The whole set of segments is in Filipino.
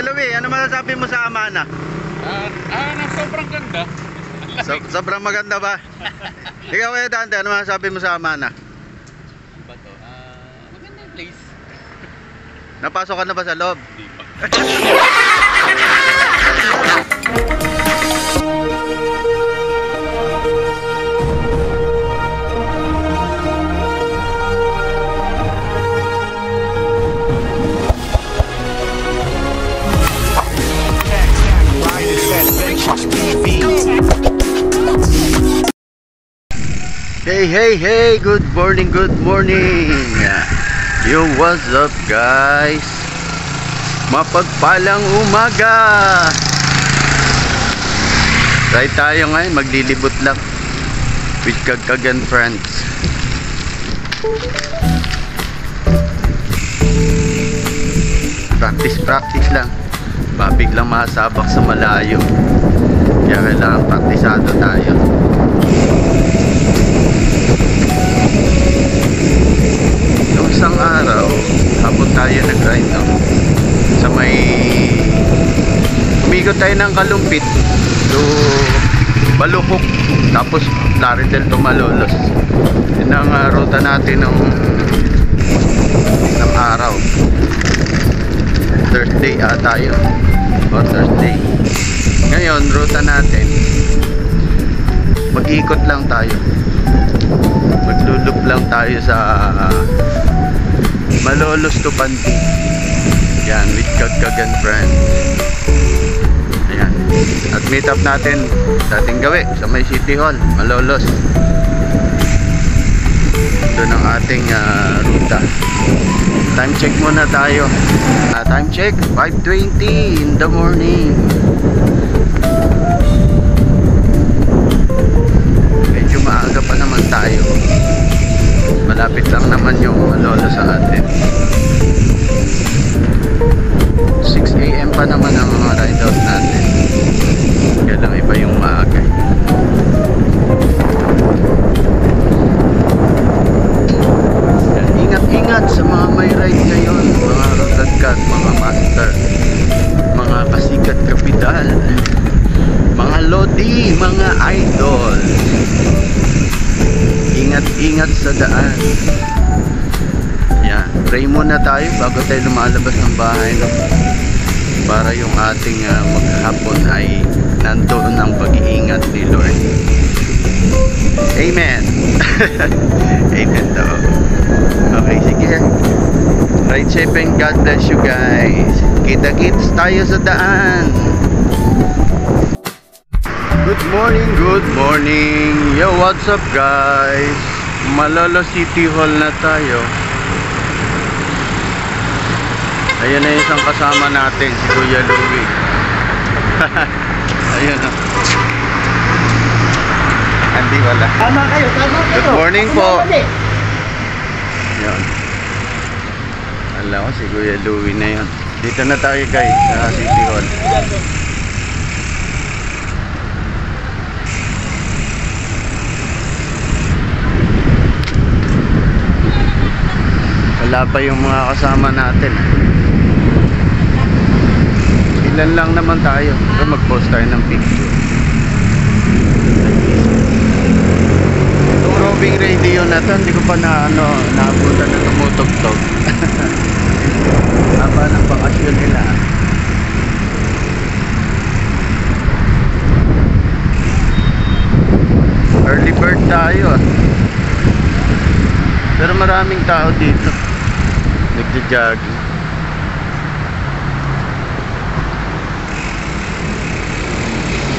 Kuya Louie, ano masasabi mo sa Amana? Sobrang ganda. Sobrang maganda ba? Ikaw Kuya Dante, ano masasabi mo sa Amana? Ano ba to? Maganda yung place. Napasok ka na ba sa loob? Hindi pa. Hey, good morning. Yo, what's up guys? Mapagpalang umaga. Right tayo ngayon, maglilibot lang with Kagkagan friends. Practice lang. Biglang masabak sa malayo. Kaya kailangan praktisado tayo. Noong isang araw, hapon tayo nag-ride, no? Sa may umikot tayo ng Kalumpit to Balukok, tapos Plaridel to Malolos. Yun ang ruta natin ng araw. Thursday ata yun, o Thursday. Ngayon, ruta natin, mag-ikot lang tayo, maglulup lang tayo sa Malolos to Panti. Yan, with Kagkagan friends. Ayan, at meet up natin sa ating gawi sa may City Hall, Malolos. Doon ang ating ruta. Time check muna tayo. Time check 5:20 in the morning. Medyo maaga pa naman tayo. Malapit lang naman yung Malolos sa atin. 6 AM pa naman ang mga ride out natin. Kaya lang iba yung maaga. Ingat sa mga may ride ngayon, mga rotadkat, mga master, mga kasikat kapital, mga lodi, mga idol. Ingat sa daan. Yan, pray muna tayo bago tayo lumalabas ng bahay, no? Para yung ating maghapon ay nandoon ang pag-iingat ni Lord. Amen. Amen daw. Okay, sige. Ride safe and God bless you guys. Kita-kits tayo sa daan. Good morning. Yo, what's up guys? Malolos City Hall na tayo. Ayan na isang kasama natin, si Kuya Louie. Ayan na. Hindi wala. Tama kayo. Good morning po. Yan. Alam ko si Kuya Louie na yun. Dito na tayo guys sa City Hall. Wala pa yung mga kasama natin. Ilan lang naman tayo. So mag-post tayo ng picture. Itong roving radio na to, hindi ko pa naabutan na tumutugtog. Haba ng bakasyon nila. Early bird tayo. Pero maraming tao dito. Nagja-jogging.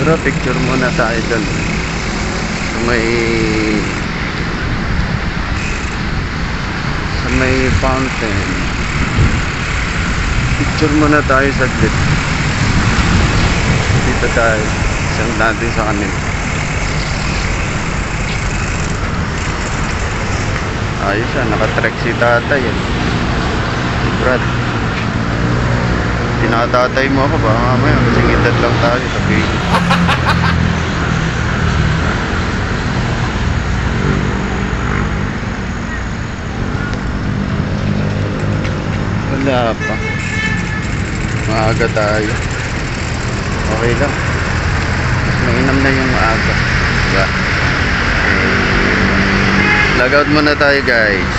Pero picture muna tayo doon. Sa may fountain. Picture muna tayo saglit. Dito tayo. Isang natin sa kanila. Ayos siya, nakatrek si tatay eh. Si Brad. Tinatatay mo ako ba? Mamaya, kasing edad lang tayo. Sabihin. Wala pa. Maaga tayo. Okay lang. Mas mainam na yung maaga. Diba? Logout muna tayo guys.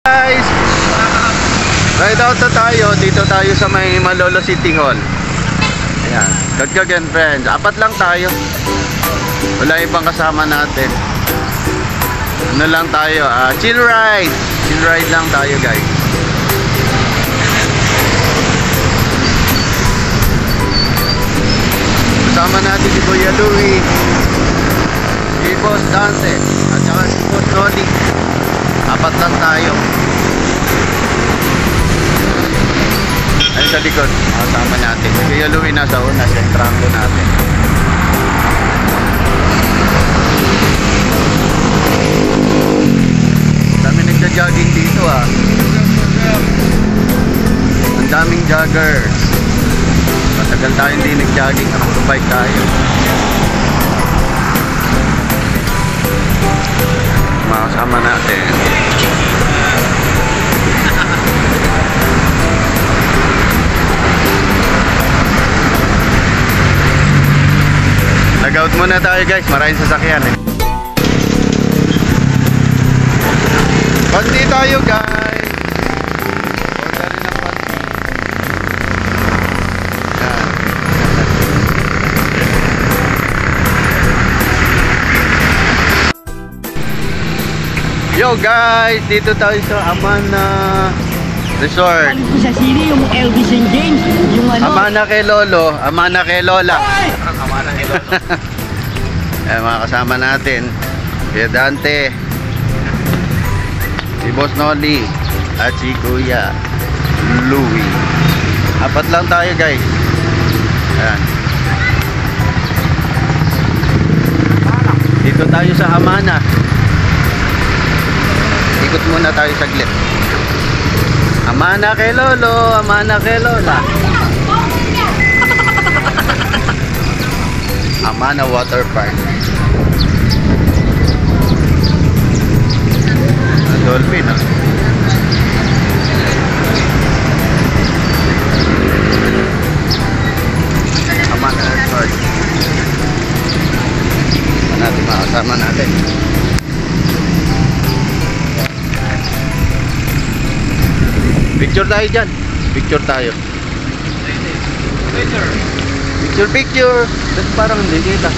Guys! Ride out na tayo. Dito tayo sa may Malolo City Hall. Ayan. Gagag and friends. 4 lang tayo. Wala ibang kasama natin. Ano lang tayo? Chill ride. Chill ride lang tayo guys. Kasama natin si Kuya Louie, si Boss Dante, at saka si Boss Noli. 4 lang tayo. Ayun sa likod, kasama natin. Si Kuya Louie nasa una, siya yung trangko natin. Dami nagja-jogging dito Ang daming joggers. Matagal tayo hindi nag-jogging, nakapag-bike tayo. Makasama natin. Nag-out muna tayo guys, maraming sasakyan Konti tayo guys. Order rin ng konti. Yo guys, dito tayo sa Amana Resort. Palit ko sa sili yung Elvis and James, yung ano. Amana kay Lolo, Amana kay Lola. Amana kay Lolo. Mga kasama natin, si Dante, si Boss Noli, at si Kuya Louie. 4 lang tayo guys. Ayan. Dito tayo sa Amana. Ikot muna tayo saglit. Amana kay Lolo, Amana kay Lola. Amana Water Park. Dolphin Amana Resort. Natin makasama natin. Picture tayo dyan. Picture tayo. Picture. Tapos parang hindi kita.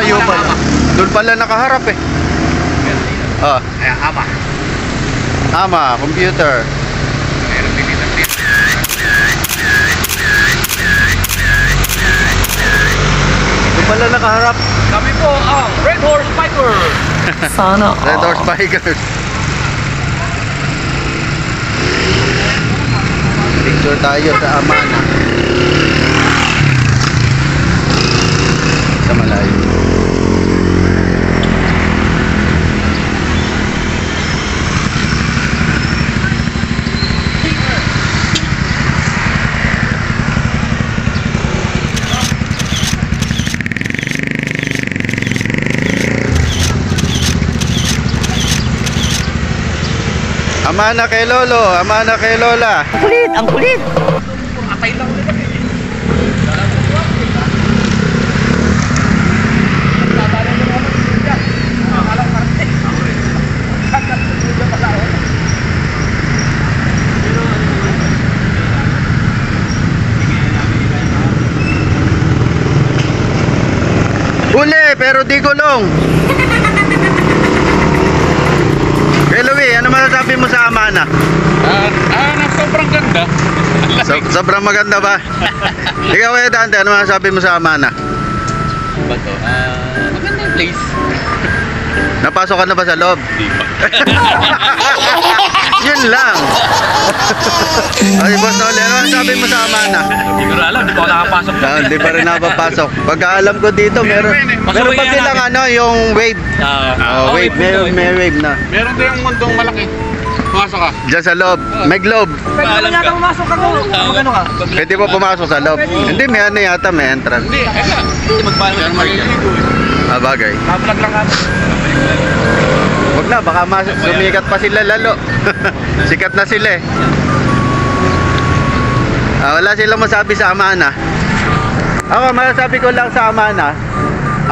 Ayaw pala. Doon pala nakaharap Ama, computer. Doon pala nakaharap. Kami po ang Red Horse Biker. Sana. Red Horse Bikers. Picture tayo sa Amana. Sa malayo. Amana kay Lolo, Amana kay Lola. Kulit, ang kulit. Atay lang nila. Uli, pero di gulong. Kay Louie, ano masasabi mo sa Amana? Sobrang ganda. Sobrang maganda ba? Ikaw Dante, ano masasabi mo sa Amana? Ba to? Maganda yung place. Napasok ka na ba sa loob? Di ba? Yun lang. Ay, Boss Noli, ano masasabi mo sa Amana? Hindi ko na alam, hindi pa ako nakapasok. Hindi pa rin napapasok. Pagkaalam ko dito, meron pa silang yung wave. Wave, may wave na. Meron din yung mundong malaki. Pumasok ka. Diyan sa loob, may globe. Paalam ka. Pumasok ka doon. Magano ka? Pwede mo pumasok sa loob. Hindi, may ano yata, may entrance. Hindi, hindi magpaalam ka maliligo. Bagay. Kapalag lang kami. Wag na, baka sumikat pa sila lalo. Sikat na sila Wala silang masabi sa Amana. Ako, masasabi ko lang sa Amana.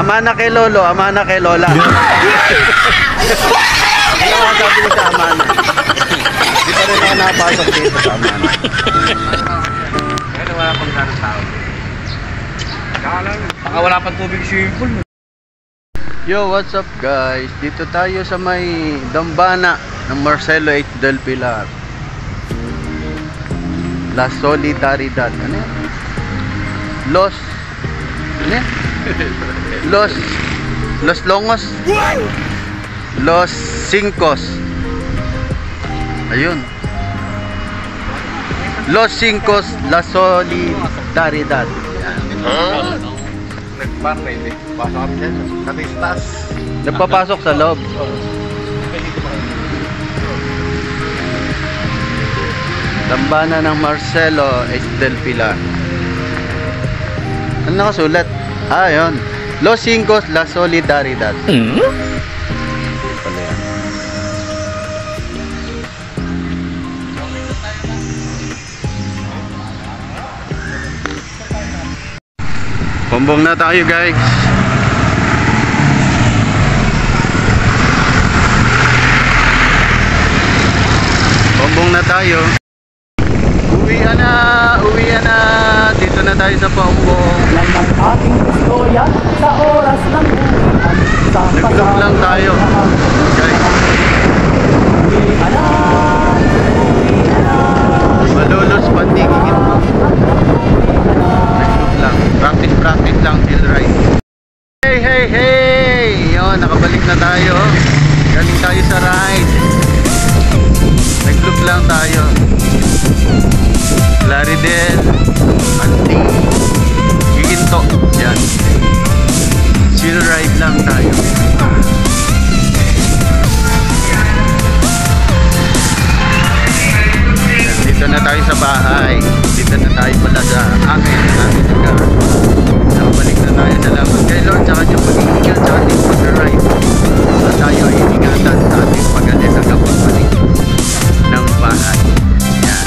Amana kay Lolo, Amana kay Lola. Ano masasabi ko sa Amana? Hindi pa rin ako nakapasok dito sa Amana. Kaya wala pang ganang tao. Baka wala pang tubig swimming pool. Yo, what's up guys? Dito tayo sa may dambana ng Marcelo H. Del Pilar. La Solidaridad. Ano yan? Los ano yan? Los Longos. Los Cincos. Ayun. Los Cincos La Solidaridad. Nagparang na hindi. Pasok kami dyan. Katistas. Nagpapasok sa loob. Dambana ng Marcelo H. Del Pilar. Ano nakasulat? Ah, yun. Los Cincos La Solidaridad. Pala yan. Bombong na tayo guys. Bombong na tayo. Uwian na, uwian na. Dito na tayo sa Bombong. Yan ang ating istorya sa oras ng uwian. Nag-vlog lang tayo. Guys, malolos pandigigit mo. Nag-vlog lang. Practice lang till right. Hey, hey, hey! Yun, nakabalik na tayo. Galing tayo sa ride. Nag-vlog lang tayo. Laridel, Anting, Giginto. Yan. Chill ride lang tayo. Dito na tayo sa bahay. Dito na tayo pala sa amin lugar. Nakabalik na tayo. Salamat kay Lord sa kanyang pag-iingat sa ating pag-ride. At tayo ay ingatan sa ating pag-alis hanggang pagbalik ng bahay. Yan.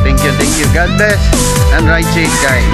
Thank you. God bless and ride safe guys.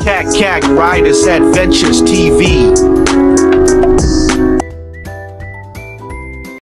Cat Riders Adventures TV.